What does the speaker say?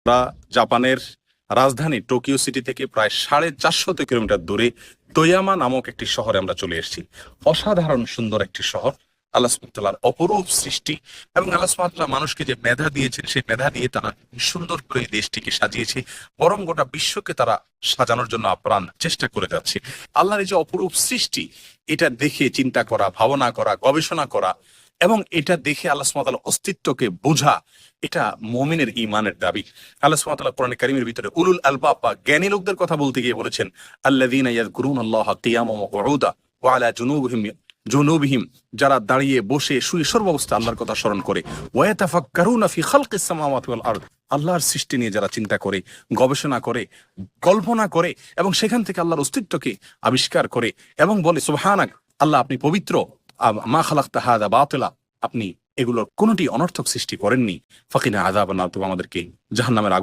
আমরা জাপানের রাজধানী টোকিও সিটি থেকে প্রায় 450 কিলোমিটার দূরে তোয়ামা নামক একটি শহরে আমরা চলে এসেছি। অসাধারণ সুন্দর একটি শহর, আল্লাহ সুবহানাহু ওয়া তাআলার অপরূপ সৃষ্টি। এবং আল্লাহ সুবহানাহু ওয়া তাআলা মানুষকে যে মেধা দিয়েছেন, সেই মেধা দিয়ে তারা সুন্দর করে এই দেশটিকে সাজিয়েছে, বরং গোটা বিশ্বকে তারা সাজানোর জন্য আপ্রাণ চেষ্টা করে যাচ্ছে। আল্লাহর এই যে অপরূপ সৃষ্টি, এটা দেখে চিন্তা করা, ভাবনা করা, গবেষণা করা এবং এটা দেখে আল্লাহ সুবহানাহু ওয়া তাআলার অস্তিত্বকে বোঝা, এটা মুমিনের ঈমানের দাবি। আল্লাহ সুবহানাহু ওয়া তাআলা কোরআনে কারীমের ভিতরে উলুল আলবাব বা জ্ঞানী লোকদের কথা বলতে গিয়ে বলেছেন, আল্লাযীনা ইয়াযকুরুনাল্লাহা কিয়ামান ওয়া কুউদা ওয়া আলা জুনুবিহিম, যারা দাঁড়িয়ে বসে শুয়ে সর্বাবস্থা আল্লাহর কথা স্মরণ করে, ওয়া ইয়াতাফাক্কারুনা ফি খালকিস সামাওয়াতি ওয়াল আরদ, আল্লাহর সৃষ্টি নিয়ে যারা চিন্তা করে, গবেষণা করে, কল্পনা করে এবং সেখান থেকে আল্লাহর অস্তিত্বকে আবিষ্কার করে এবং বলে সুবহানাক, আল্লাহ আপনি পবিত্র, মা খালাকতা হাযা বাতিলা, আপনি এগুলোর কোনটি অনর্থক সৃষ্টি করেননি, ফাকিনা আযাবান নার, আমাদেরকে জাহান্নামের